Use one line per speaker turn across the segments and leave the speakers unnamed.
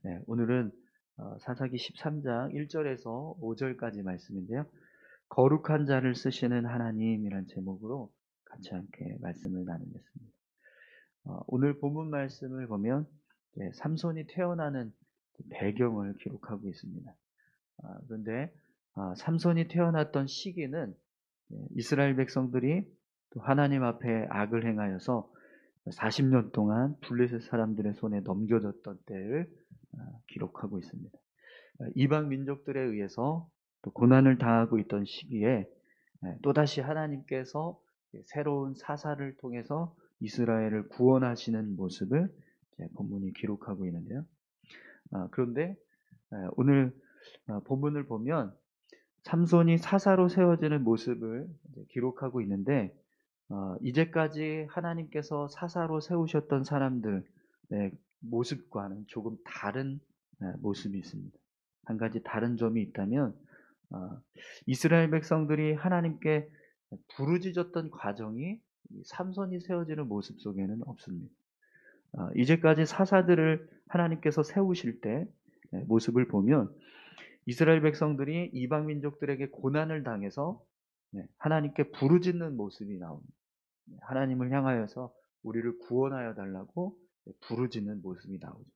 네, 오늘은 사사기 13장 1절에서 5절까지 말씀인데요. 거룩한 자를 쓰시는 하나님이란 제목으로 같이 함께 말씀을 나누겠습니다. 오늘 본문 말씀을 보면 삼손이 태어나는 배경을 기록하고 있습니다. 그런데 삼손이 태어났던 시기는 이스라엘 백성들이 또 하나님 앞에 악을 행하여서 40년 동안 블레셋 사람들의 손에 넘겨졌던 때를 기록하고 있습니다. 이방 민족들에 의해서 또 고난을 당하고 있던 시기에 또다시 하나님께서 새로운 사사를 통해서 이스라엘을 구원하시는 모습을 본문이 기록하고 있는데요. 그런데 오늘 본문을 보면 삼손이 사사로 세워지는 모습을 기록하고 있는데 이제까지 하나님께서 사사로 세우셨던 사람들의 모습과는 조금 다른 모습이 있습니다. 한 가지 다른 점이 있다면 이스라엘 백성들이 하나님께 부르짖었던 과정이 삼손이 세워지는 모습 속에는 없습니다. 이제까지 사사들을 하나님께서 세우실 때 모습을 보면 이스라엘 백성들이 이방 민족들에게 고난을 당해서 하나님께 부르짖는 모습이 나옵니다. 하나님을 향하여서 우리를 구원하여 달라고 부르짖는 모습이 나오죠.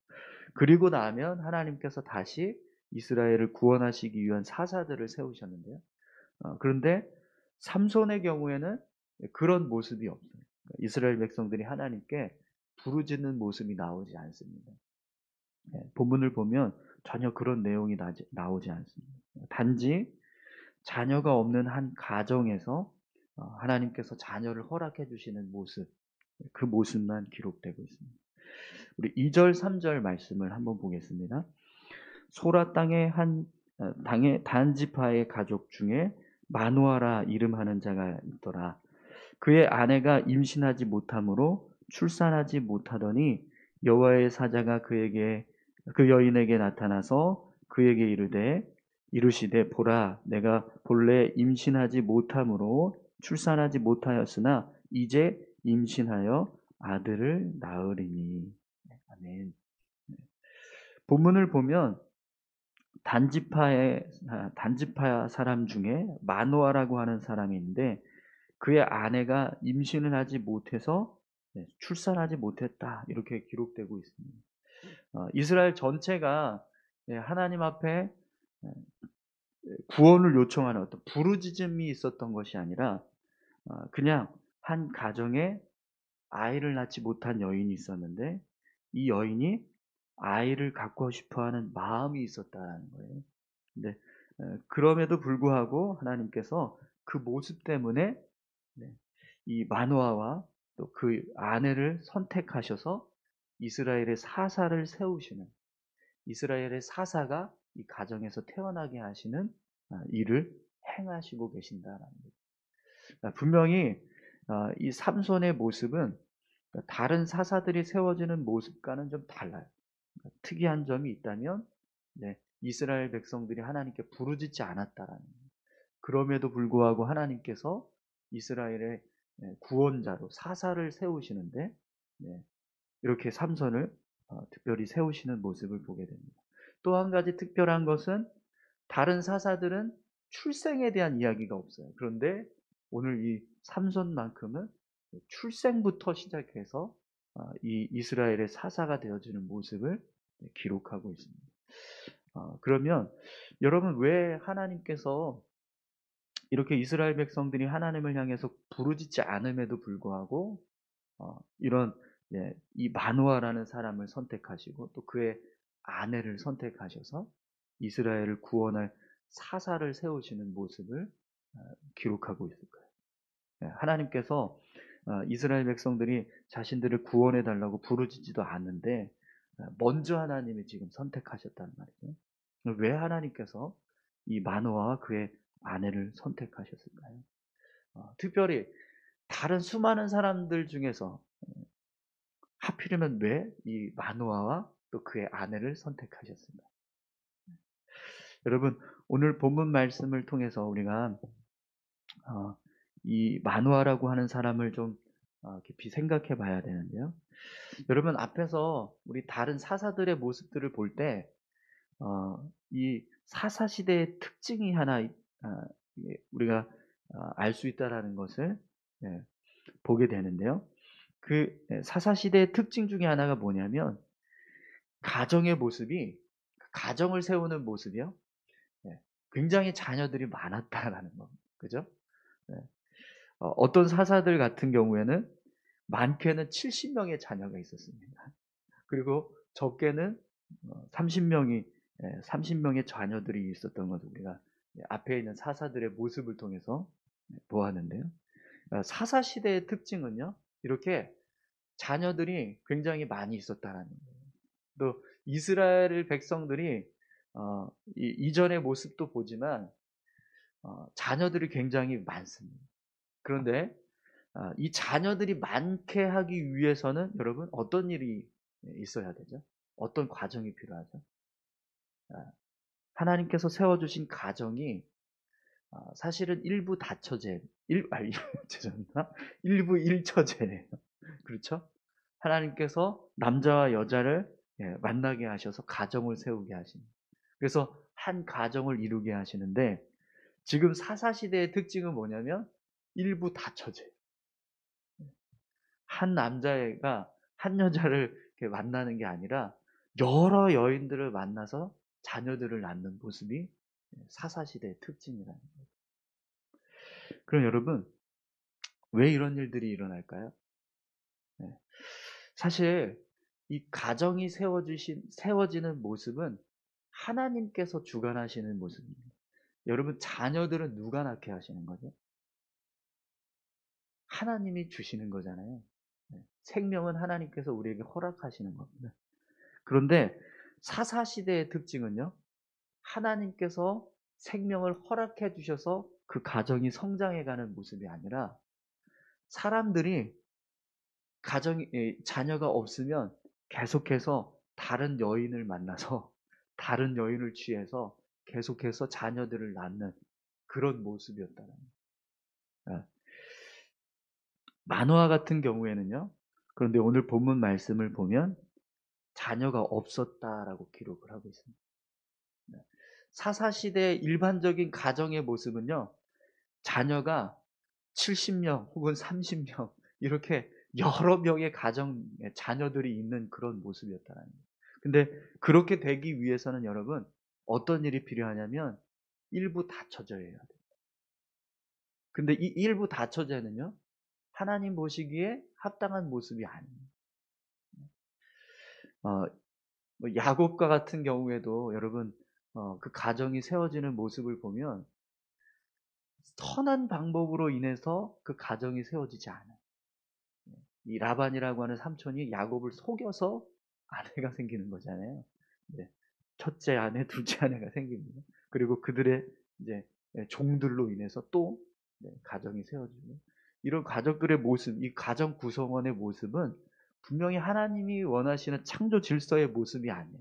그리고 나면 하나님께서 다시 이스라엘을 구원하시기 위한 사사들을 세우셨는데요. 그런데 삼손의 경우에는 그런 모습이 없어요. 이스라엘 백성들이 하나님께 부르짖는 모습이 나오지 않습니다. 본문을 보면 전혀 그런 내용이 나오지 않습니다. 단지 자녀가 없는 한 가정에서 하나님께서 자녀를 허락해 주시는 모습, 그 모습만 기록되고 있습니다. 우리 2절, 3절 말씀을 한번 보겠습니다. 소라 땅의 당의 단지파의 가족 중에 마누아라 이름하는 자가 있더라. 그의 아내가 임신하지 못하므로 출산하지 못하더니 여호와의 사자가 그 여인에게 나타나서 그에게 이르시되 보라 내가 본래 임신하지 못함으로 출산하지 못하였으나 이제 임신하여 아들을 낳으리니. 아멘. 본문을 보면 단지파 사람 중에 마노아라고 하는 사람이 있는데 그의 아내가 임신을 하지 못해서 출산하지 못했다 이렇게 기록되고 있습니다. 이스라엘 전체가 하나님 앞에 구원을 요청하는 어떤 부르짖음이 있었던 것이 아니라 그냥 한 가정에 아이를 낳지 못한 여인이 있었는데 이 여인이 아이를 갖고 싶어하는 마음이 있었다는 거예요. 근데 그럼에도 불구하고 하나님께서 그 모습 때문에 이 마노아와 또 그 아내를 선택하셔서 이스라엘의 사사를 세우시는, 이스라엘의 사사가 이 가정에서 태어나게 하시는 일을 행하시고 계신다라는 거죠. 분명히 이 삼손의 모습은 다른 사사들이 세워지는 모습과는 좀 달라요. 특이한 점이 있다면 이스라엘 백성들이 하나님께 부르짖지 않았다라는 거예요. 그럼에도 불구하고 하나님께서 이스라엘의 구원자로 사사를 세우시는데 이렇게 삼손을 특별히 세우시는 모습을 보게 됩니다. 또 한 가지 특별한 것은 다른 사사들은 출생에 대한 이야기가 없어요. 그런데 오늘 이 삼손만큼은 출생부터 시작해서 이 이스라엘의 사사가 되어지는 모습을 기록하고 있습니다. 그러면 여러분 왜 하나님께서 이렇게 이스라엘 백성들이 하나님을 향해서 부르짖지 않음에도 불구하고 이런 이 마노아라는 사람을 선택하시고 또 그의 아내를 선택하셔서 이스라엘을 구원할 사사를 세우시는 모습을 기록하고 있을까요? 하나님께서 이스라엘 백성들이 자신들을 구원해 달라고 부르짖지도 않는데 먼저 하나님이 지금 선택하셨다는 말이죠. 왜 하나님께서 이 마노아와 그의 아내를 선택하셨을까요? 특별히 다른 수많은 사람들 중에서 하필이면 왜 이 마노아와 또 그의 아내를 선택하셨습니까? 여러분 오늘 본문 말씀을 통해서 우리가 이 마노아라고 하는 사람을 좀 깊이 생각해 봐야 되는데요. 여러분 앞에서 우리 다른 사사들의 모습들을 볼 때 이 사사 시대의 특징이 하나 이게 우리가 알 수 있다라는 것을 예 보게 되는데요. 사사 시대의 특징 중에 하나가 뭐냐면 가정의 모습이 가정을 세우는 모습이요. 예. 굉장히 자녀들이 많았다라는 거. 그죠? 예. 어떤 사사들 같은 경우에는 많게는 70 명의 자녀가 있었습니다. 그리고 적게는 30 명이 30 명의 자녀들이 있었던 것을 우리가 앞에 있는 사사들의 모습을 통해서 보았는데요. 사사 시대의 특징은요. 이렇게 자녀들이 굉장히 많이 있었다라는 거예요. 또 이스라엘 백성들이 이전의 모습도 보지만 자녀들이 굉장히 많습니다. 그런데 이 자녀들이 많게 하기 위해서는 여러분 어떤 일이 있어야 되죠? 어떤 과정이 필요하죠? 아, 하나님께서 세워주신 가정이 사실은 일부 다처제, 죄송합니다. 일부 일처제예요. 그렇죠? 하나님께서 남자와 여자를 만나게 하셔서 가정을 세우게 하십니다. 그래서 한 가정을 이루게 하시는데 지금 사사시대의 특징은 뭐냐면 일부 다처제. 한 남자애가 한 여자를 이렇게 만나는 게 아니라 여러 여인들을 만나서 자녀들을 낳는 모습이 사사시대의 특징이라는 거예요. 그럼 여러분 왜 이런 일들이 일어날까요? 네. 사실 이 가정이 세워지는 모습은 하나님께서 주관하시는 모습입니다. 여러분 자녀들은 누가 낳게 하시는 거죠? 하나님이 주시는 거잖아요. 네. 생명은 하나님께서 우리에게 허락하시는 겁니다. 그런데 사사시대의 특징은요. 하나님께서 생명을 허락해 주셔서 그 가정이 성장해가는 모습이 아니라 사람들이 자녀가 없으면 계속해서 다른 여인을 만나서 다른 여인을 취해서 계속해서 자녀들을 낳는 그런 모습이었다는 거예요. 만화 같은 경우에는요. 그런데 오늘 본문 말씀을 보면 자녀가 없었다라고 기록을 하고 있습니다. 사사시대의 일반적인 가정의 모습은요. 자녀가 70명 혹은 30명 이렇게 여러 명의 자녀들이 있는 그런 모습이었다는 거예요. 근데 그렇게 되기 위해서는 여러분 어떤 일이 필요하냐면 일부 다처제여야 돼요. 근데 이 일부 다처제는요. 하나님 보시기에 합당한 모습이 아닙니다. 어, 야곱과 같은 경우에도 여러분 그 가정이 세워지는 모습을 보면 선한 방법으로 인해서 그 가정이 세워지지 않아요. 이 라반이라고 하는 삼촌이 야곱을 속여서 아내가 생기는 거잖아요. 네. 첫째 아내, 둘째 아내가 생깁니다. 그리고 그들의 이제 종들로 인해서 또 가정이 세워지고 이런 가족들의 모습, 이 가정 구성원의 모습은 분명히 하나님이 원하시는 창조 질서의 모습이 아니에요.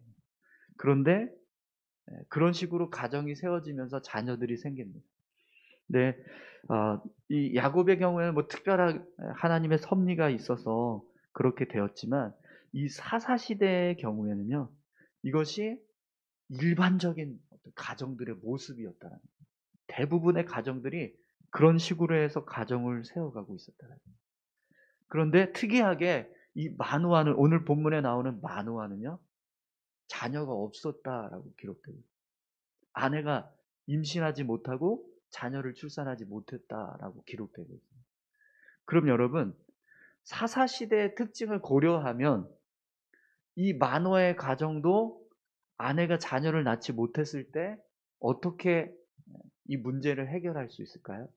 그런데 그런 식으로 가정이 세워지면서 자녀들이 생깁니다. 네, 이 야곱의 경우에는 뭐 특별한 하나님의 섭리가 있어서 그렇게 되었지만 이 사사 시대의 경우에는요, 이것이 일반적인 어떤 가정들의 모습이었다는 거예요. 대부분의 가정들이 그런 식으로 해서 가정을 세워가고 있었다는 거예요. 그런데 특이하게 이 마노아는 오늘 본문에 나오는 마노아는요, 자녀가 없었다라고 기록되고 있어요. 아내가 임신하지 못하고 자녀를 출산하지 못했다라고 기록되고 있습니다. 그럼 여러분 사사시대의 특징을 고려하면 이 만호의 가정도 아내가 자녀를 낳지 못했을 때 어떻게 이 문제를 해결할 수 있을까요?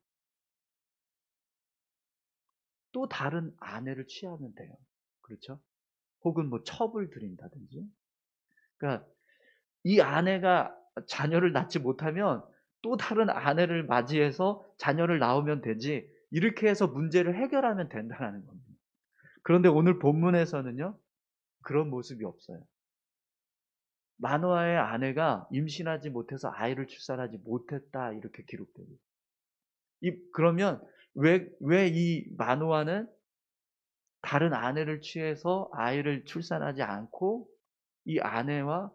또 다른 아내를 취하면 돼요. 그렇죠? 혹은 뭐 첩을 들인다든지. 그러니까 이 아내가 자녀를 낳지 못하면 또 다른 아내를 맞이해서 자녀를 낳으면 되지 이렇게 해서 문제를 해결하면 된다는 겁니다. 그런데 오늘 본문에서는요. 그런 모습이 없어요. 마노아의 아내가 임신하지 못해서 아이를 출산하지 못했다 이렇게 기록되고 있어요. 그러면 왜 이 마노아는 다른 아내를 취해서 아이를 출산하지 않고 이 아내와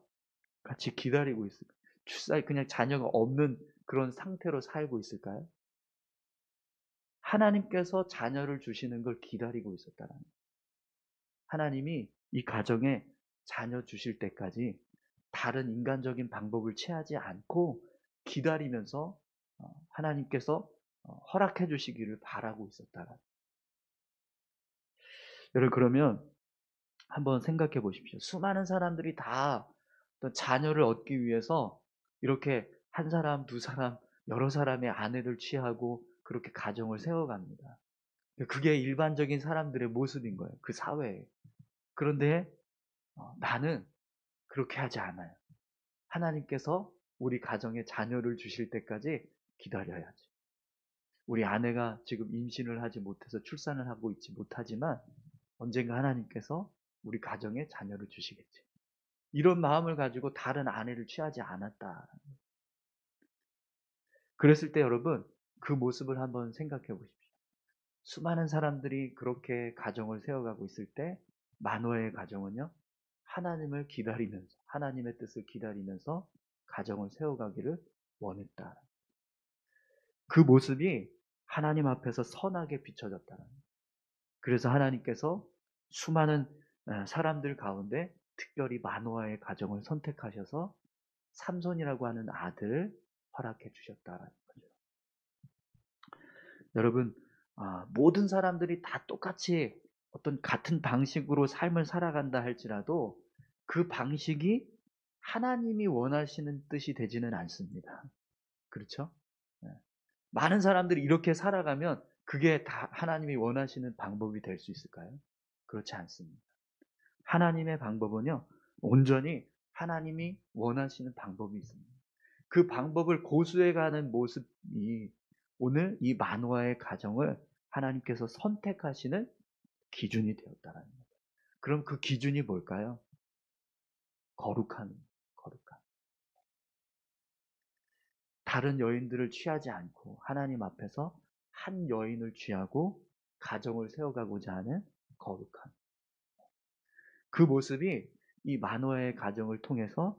같이 기다리고 있을까요? 그냥 자녀가 없는 그런 상태로 살고 있을까요? 하나님께서 자녀를 주시는 걸 기다리고 있었다는 거예요. 하나님이 이 가정에 자녀 주실 때까지 다른 인간적인 방법을 취하지 않고 기다리면서 하나님께서 허락해 주시기를 바라고 있었다는 거예요. 여러분, 그러면 한번 생각해 보십시오. 수많은 사람들이 다 어떤 자녀를 얻기 위해서 이렇게 한 사람, 두 사람, 여러 사람의 아내를 취하고 그렇게 가정을 세워갑니다. 그게 일반적인 사람들의 모습인 거예요. 그 사회에. 그런데 나는 그렇게 하지 않아요. 하나님께서 우리 가정에 자녀를 주실 때까지 기다려야지. 우리 아내가 지금 임신을 하지 못해서 출산을 하고 있지 못하지만 언젠가 하나님께서 우리 가정에 자녀를 주시겠지. 이런 마음을 가지고 다른 아내를 취하지 않았다. 그랬을 때 여러분, 그 모습을 한번 생각해 보십시오. 수많은 사람들이 그렇게 가정을 세워가고 있을 때 마노아의 가정은요, 하나님을 기다리면서, 하나님의 뜻을 기다리면서 가정을 세워가기를 원했다. 그 모습이 하나님 앞에서 선하게 비춰졌다는 거예요. 그래서 하나님께서 수많은 사람들 가운데 특별히 마노아의 가정을 선택하셔서 삼손이라고 하는 아들을 허락해 주셨다는 거죠. 여러분, 모든 사람들이 다 똑같이 어떤 같은 방식으로 삶을 살아간다 할지라도 그 방식이 하나님이 원하시는 뜻이 되지는 않습니다. 그렇죠? 네. 많은 사람들이 이렇게 살아가면 그게 다 하나님이 원하시는 방법이 될 수 있을까요? 그렇지 않습니다. 하나님의 방법은요, 온전히 하나님이 원하시는 방법이 있습니다. 그 방법을 고수해가는 모습이 오늘 이 마노아의 가정을 하나님께서 선택하시는 기준이 되었다는 거예요. 그럼 그 기준이 뭘까요? 거룩함. 다른 여인들을 취하지 않고 하나님 앞에서 한 여인을 취하고 가정을 세워가고자 하는 거룩함. 그 모습이 이 마노아의 가정을 통해서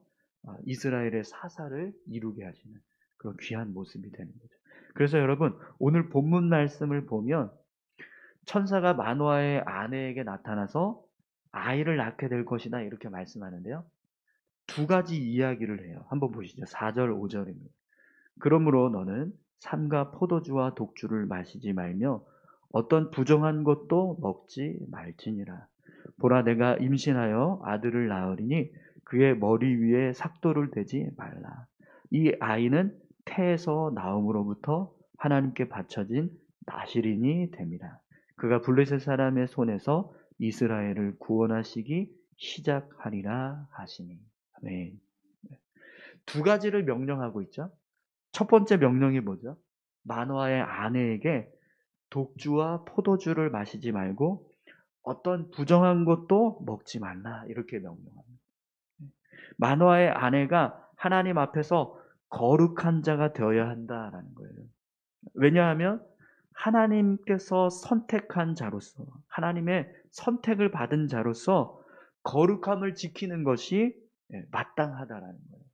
이스라엘의 사사를 이루게 하시는 그런 귀한 모습이 되는 거죠. 그래서 여러분, 오늘 본문 말씀을 보면 천사가 마노아의 아내에게 나타나서 아이를 낳게 될 것이다 이렇게 말씀하는데요. 두 가지 이야기를 해요. 한번 보시죠. 4절, 5절입니다. 그러므로 너는 삼가 포도주와 독주를 마시지 말며 어떤 부정한 것도 먹지 말지니라. 보라, 내가 임신하여 아들을 낳으리니 그의 머리 위에 삭도를 대지 말라. 이 아이는 태에서 나옴으로부터 하나님께 바쳐진 나실인이 됨이라. 그가 블레셋 사람의 손에서 이스라엘을 구원하시기 시작하리라 하시니. 아멘. 두 가지를 명령하고 있죠. 첫 번째 명령이 뭐죠? 마노아의 아내에게 독주와 포도주를 마시지 말고 어떤 부정한 것도 먹지 말라 이렇게 명령합니다. 마노아의 아내가 하나님 앞에서 거룩한 자가 되어야 한다라는 거예요. 왜냐하면 하나님께서 선택한 자로서, 하나님의 선택을 받은 자로서 거룩함을 지키는 것이 마땅하다라는 거예요.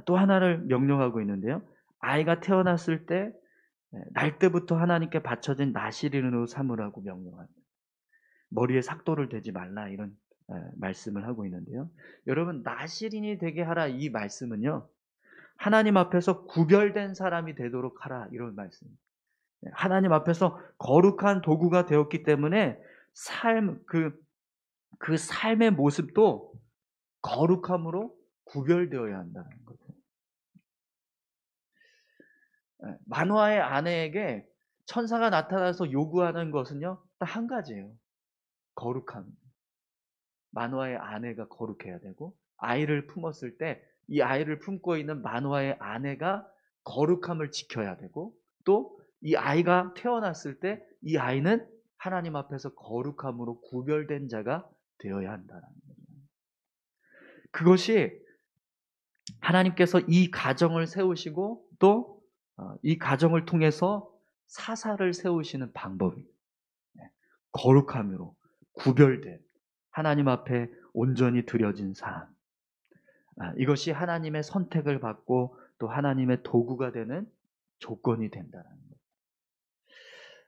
또 하나를 명령하고 있는데요. 아이가 태어났을 때 날 때부터 하나님께 바쳐진 나실인으로 삼으라고 명령합니다. 머리에 삭도를 대지 말라 이런 말씀을 하고 있는데요. 여러분, 나실인이 되게 하라 이 말씀은요, 하나님 앞에서 구별된 사람이 되도록 하라 이런 말씀입니다. 하나님 앞에서 거룩한 도구가 되었기 때문에 그 삶의 모습도 거룩함으로 구별되어야 한다는 거죠. 마노아의 아내에게 천사가 나타나서 요구하는 것은요, 딱 한 가지예요. 거룩함. 마노아의 아내가 거룩해야 되고, 아이를 품었을 때 이 아이를 품고 있는 마노아의 아내가 거룩함을 지켜야 되고, 또 이 아이가 태어났을 때 이 아이는 하나님 앞에서 거룩함으로 구별된 자가 되어야 한다는 거죠. 그것이 하나님께서 이 가정을 세우시고 또 이 가정을 통해서 사사를 세우시는 방법입니다. 거룩함으로 구별된 하나님 앞에 온전히 드려진 삶. 이것이 하나님의 선택을 받고 또 하나님의 도구가 되는 조건이 된다는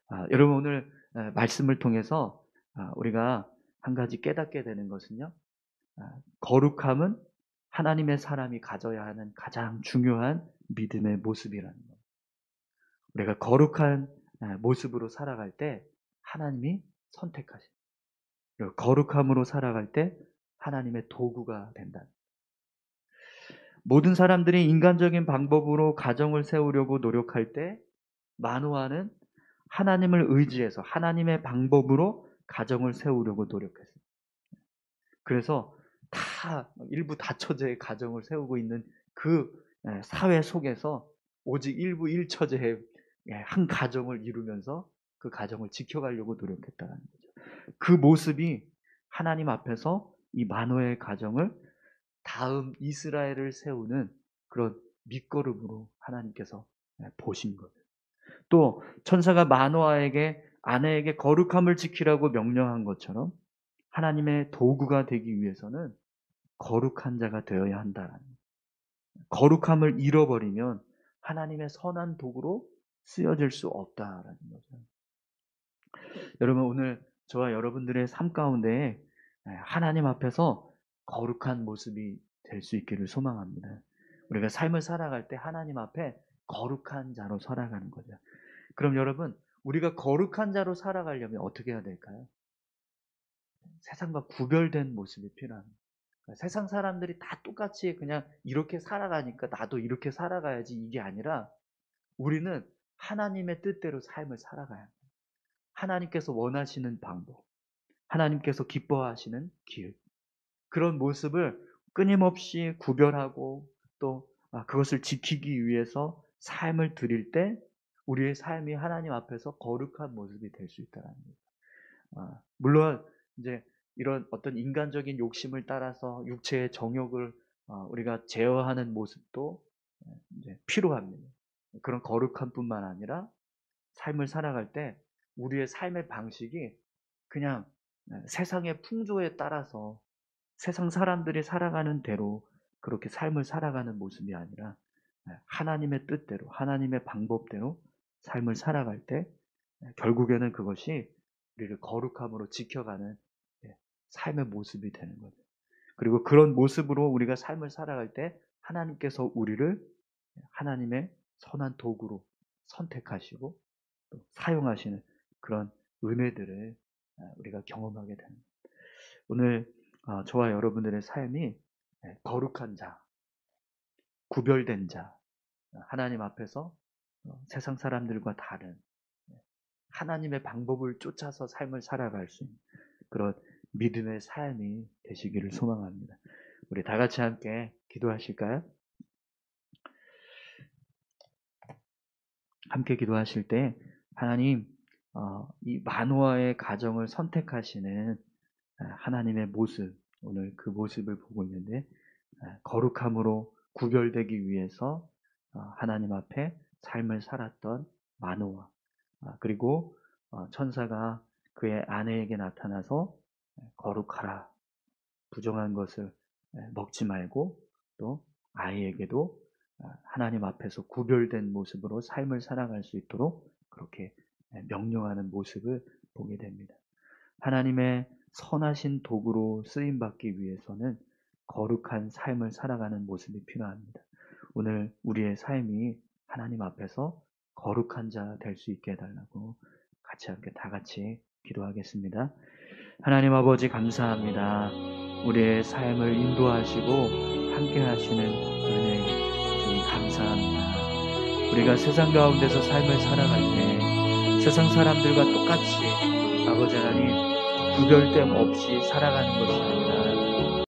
거예요. 여러분 오늘 말씀을 통해서 우리가 한 가지 깨닫게 되는 것은요. 거룩함은 하나님의 사람이 가져야 하는 가장 중요한 믿음의 모습이라는 거예요. 우리가 거룩한 모습으로 살아갈 때 하나님이 선택하십니다. 그리고 거룩함으로 살아갈 때 하나님의 도구가 된다. 모든 사람들이 인간적인 방법으로 가정을 세우려고 노력할 때 마노아는 하나님을 의지해서 하나님의 방법으로 가정을 세우려고 노력했습니다. 그래서 일부 다처제의 가정을 세우고 있는 그 사회 속에서 오직 일부 일처제의 한 가정을 이루면서 그 가정을 지켜가려고 노력했다는 거죠. 그 모습이 하나님 앞에서 이 마노아의 가정을 다음 이스라엘을 세우는 그런 밑거름으로 하나님께서 보신 거예요. 또 천사가 마노아에게 아내에게 거룩함을 지키라고 명령한 것처럼 하나님의 도구가 되기 위해서는 거룩한 자가 되어야 한다라는 거예요. 거룩함을 잃어버리면 하나님의 선한 도구로 쓰여질 수 없다라는 거죠. 여러분 오늘 저와 여러분들의 삶 가운데 하나님 앞에서 거룩한 모습이 될 수 있기를 소망합니다. 우리가 삶을 살아갈 때 하나님 앞에 거룩한 자로 살아가는 거죠. 그럼 여러분 우리가 거룩한 자로 살아가려면 어떻게 해야 될까요? 세상과 구별된 모습이 필요합니다. 세상 사람들이 다 똑같이 그냥 이렇게 살아가니까 나도 이렇게 살아가야지 이게 아니라 우리는 하나님의 뜻대로 삶을 살아가야 합니다. 하나님께서 원하시는 방법, 하나님께서 기뻐하시는 길, 그런 모습을 끊임없이 구별하고 또 그것을 지키기 위해서 삶을 드릴 때 우리의 삶이 하나님 앞에서 거룩한 모습이 될 수 있다는 겁니다. 물론 이제 이런 어떤 인간적인 욕심을 따라서 육체의 정욕을 우리가 제어하는 모습도 이제 필요합니다. 그런 거룩함뿐만 아니라 삶을 살아갈 때 우리의 삶의 방식이 그냥 세상의 풍조에 따라서 세상 사람들이 살아가는 대로 그렇게 삶을 살아가는 모습이 아니라 하나님의 뜻대로 하나님의 방법대로 삶을 살아갈 때 결국에는 그것이 우리를 거룩함으로 지켜가는 삶의 모습이 되는 거죠. 그리고 그런 모습으로 우리가 삶을 살아갈 때 하나님께서 우리를 하나님의 선한 도구로 선택하시고 또 사용하시는 그런 은혜들을 우리가 경험하게 되는 거예요. 오늘 저와 여러분들의 삶이 거룩한 자, 구별된 자, 하나님 앞에서 세상 사람들과 다른 하나님의 방법을 쫓아서 삶을 살아갈 수 있는 그런 믿음의 삶이 되시기를 소망합니다. 우리 다 같이 함께 기도하실까요? 함께 기도하실 때 하나님 이 마노아의 가정을 선택하시는 하나님의 모습, 오늘 그 모습을 보고 있는데 거룩함으로 구별되기 위해서 하나님 앞에 삶을 살았던 마노아, 그리고 천사가 그의 아내에게 나타나서 거룩하라, 부정한 것을 먹지 말고 또 아이에게도 하나님 앞에서 구별된 모습으로 삶을 살아갈 수 있도록 그렇게 명령하는 모습을 보게 됩니다. 하나님의 선하신 도구로 쓰임받기 위해서는 거룩한 삶을 살아가는 모습이 필요합니다. 오늘 우리의 삶이 하나님 앞에서 거룩한 자 될 수 있게 해달라고 같이 함께 다 같이 기도하겠습니다. 하나님 아버지 감사합니다. 우리의 삶을 인도하시고 함께 하시는 은혜 주님 감사합니다. 우리가 세상 가운데서 삶을 살아갈 때 세상 사람들과 똑같이 아버지 하나님 구별됨 없이 살아가는 것이 아니라